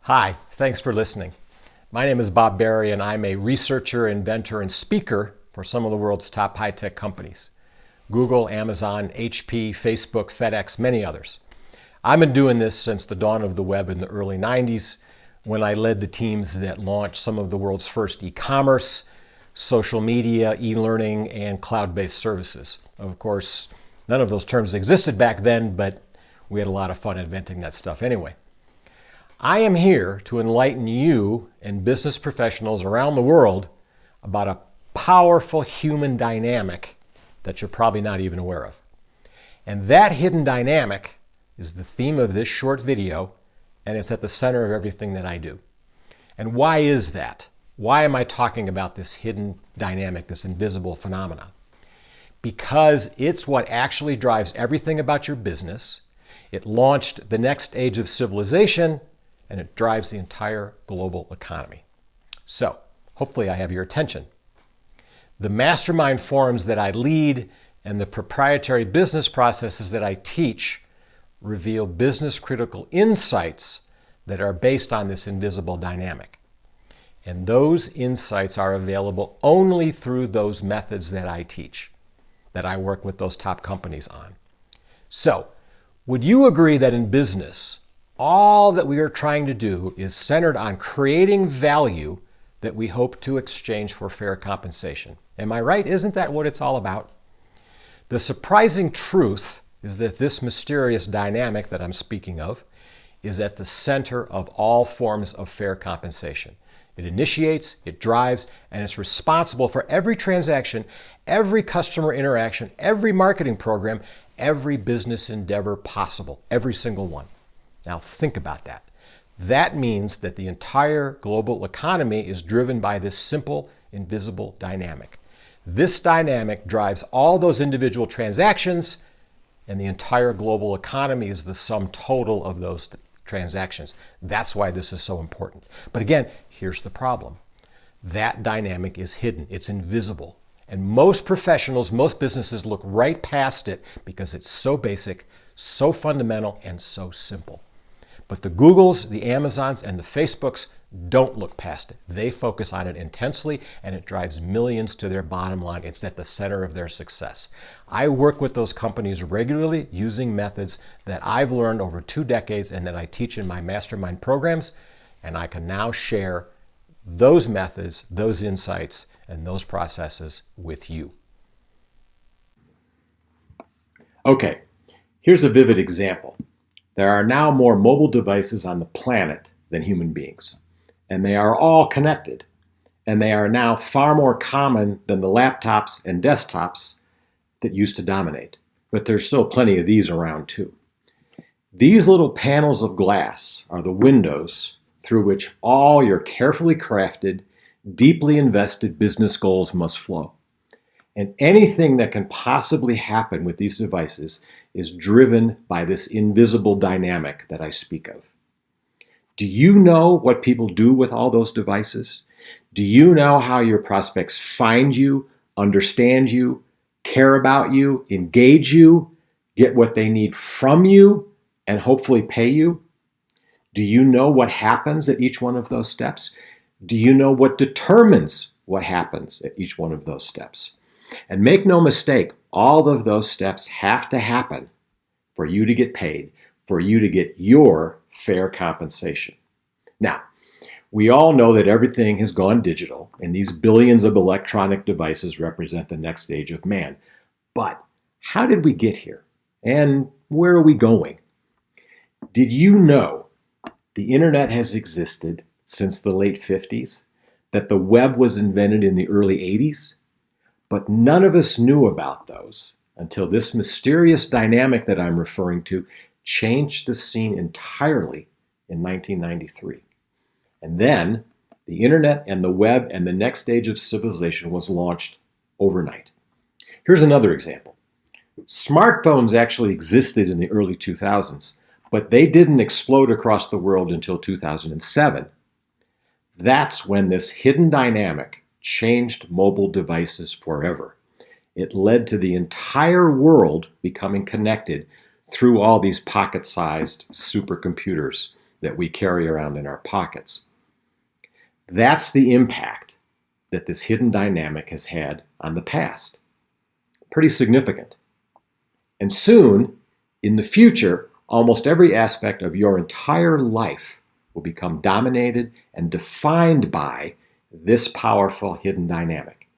Hi, thanks for listening. My name is Bob Barry, and I'm a researcher, inventor, and speaker for some of the world's top high-tech companies. Google, Amazon, HP, Facebook, FedEx, many others. I've been doing this since the dawn of the web in the early 90s, when I led the teams that launched some of the world's first e-commerce, social media, e-learning, and cloud-based services. Of course, none of those terms existed back then, but we had a lot of fun inventing that stuff anyway. I am here to enlighten you and business professionals around the world about a powerful human dynamic that you're probably not even aware of. And that hidden dynamic is the theme of this short video, and it's at the center of everything that I do. And why is that? Why am I talking about this hidden dynamic, this invisible phenomenon? Because it's what actually drives everything about your business. It launched the next age of civilization, and it drives the entire global economy. So, hopefully I have your attention. The mastermind forums that I lead and the proprietary business processes that I teach reveal business critical insights that are based on this invisible dynamic. And those insights are available only through those methods that I teach, that I work with those top companies on. So, would you agree that in business, all that we are trying to do is centered on creating value that we hope to exchange for fair compensation? Am I right? Isn't that what it's all about? The surprising truth is that this mysterious dynamic that I'm speaking of is at the center of all forms of fair compensation. It initiates, it drives, and it's responsible for every transaction, every customer interaction, every marketing program, every business endeavor possible, every single one. Now think about that. That means that the entire global economy is driven by this simple, invisible dynamic. This dynamic drives all those individual transactions, and the entire global economy is the sum total of those transactions. That's why this is so important. But again, here's the problem. That dynamic is hidden. It's invisible. And most professionals, most businesses look right past it because it's so basic, so fundamental, and so simple. But the Googles, the Amazons, and the Facebooks don't look past it. They focus on it intensely, and it drives millions to their bottom line. It's at the center of their success. I work with those companies regularly using methods that I've learned over 2 decades and that I teach in my mastermind programs, and I can now share those methods, those insights, and those processes with you. Okay, here's a vivid example. There are now more mobile devices on the planet than human beings, and they are all connected, and they are now far more common than the laptops and desktops that used to dominate. But there's still plenty of these around too. These little panels of glass are the windows through which all your carefully crafted, deeply invested business goals must flow. And anything that can possibly happen with these devices is driven by this invisible dynamic that I speak of. Do you know what people do with all those devices? Do you know how your prospects find you, understand you, care about you, engage you, get what they need from you, and hopefully pay you? Do you know what happens at each one of those steps? Do you know what determines what happens at each one of those steps? And make no mistake, all of those steps have to happen for you to get paid, for you to get your fair compensation. Now, we all know that everything has gone digital, and these billions of electronic devices represent the next stage of man. But how did we get here? And where are we going? Did you know the internet has existed since the late 50s? That the web was invented in the early 80s? But none of us knew about those until this mysterious dynamic that I'm referring to changed the scene entirely in 1993. And then the internet and the web and the next stage of civilization was launched overnight. Here's another example. Smartphones actually existed in the early 2000s, but they didn't explode across the world until 2007. That's when this hidden dynamic changed mobile devices forever. It led to the entire world becoming connected through all these pocket-sized supercomputers that we carry around in our pockets. That's the impact that this hidden dynamic has had on the past. Pretty significant. And soon, in the future, almost every aspect of your entire life will become dominated and defined by this powerful hidden dynamic.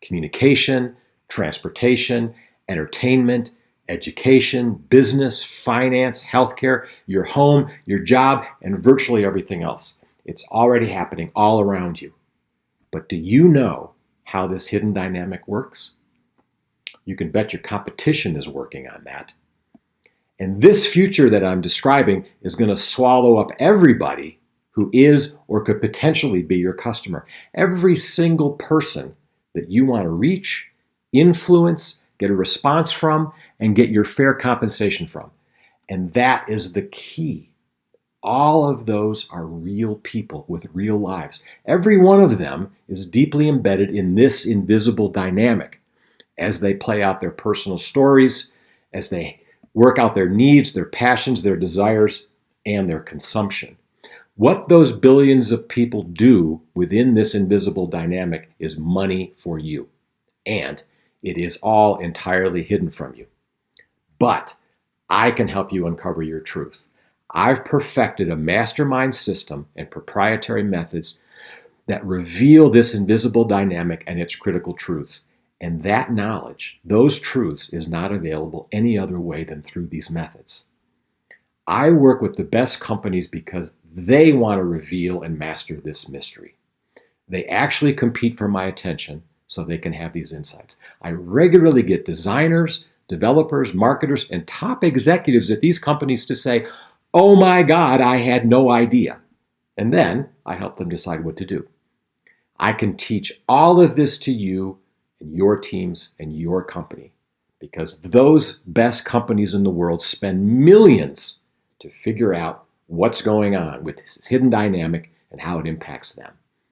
Communication, transportation, entertainment, education, business, finance, healthcare, your home, your job, and virtually everything else. It's already happening all around you. But do you know how this hidden dynamic works? You can bet your competition is working on that. And this future that I'm describing is going to swallow up everybody who is or could potentially be your customer. Every single person that you want to reach, influence, get a response from, and get your fair compensation from. And that is the key. All of those are real people with real lives. Every one of them is deeply embedded in this invisible dynamic as they play out their personal stories, as they work out their needs, their passions, their desires, and their consumption. What those billions of people do within this invisible dynamic is money for you. And it is all entirely hidden from you. But I can help you uncover your truth. I've perfected a mastermind system and proprietary methods that reveal this invisible dynamic and its critical truths. And that knowledge, those truths, is not available any other way than through these methods. I work with the best companies because they want to reveal and master this mystery. They actually compete for my attention so they can have these insights. I regularly get designers, developers, marketers, and top executives at these companies to say, "Oh my God, I had no idea." And then I help them decide what to do. I can teach all of this to you and your teams and your company because those best companies in the world spend millions to figure out what's going on with this hidden dynamic and how it impacts them.